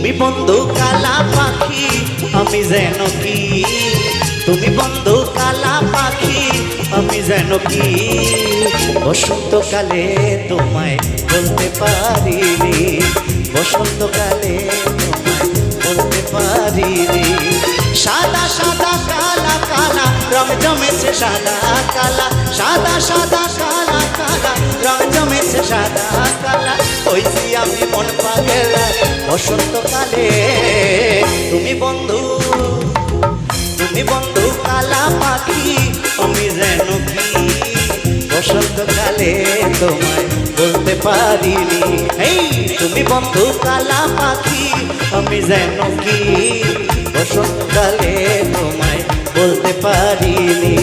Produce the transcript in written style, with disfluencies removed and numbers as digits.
তুমি বন্ধু কালা পাখি আমি যেন কি, তুমি বন্ধু কালা পাখি আমি যেন কি, বসন্তকালে তোমায় বলতে পারিনি, বসন্তকালে তোমায় বলতে পারিনি। সাদা সাদা কালা কালা রং জমেছে সাদা কালা, সাদা সাদা কালা কালা রং জমেছে সাদা কালা, হইছি আমি মন পাগলা বসন্তকালে। তুমি বন্ধু, তুমি বন্ধু কালা পাখি আমি যেন কি, বসন্তকালে তোমায় বলতে পারিনি। এই তুমি বন্ধু কালা পাখি আমি যেন কি, বসন্তকালে তোমায় বলতে পারিনি।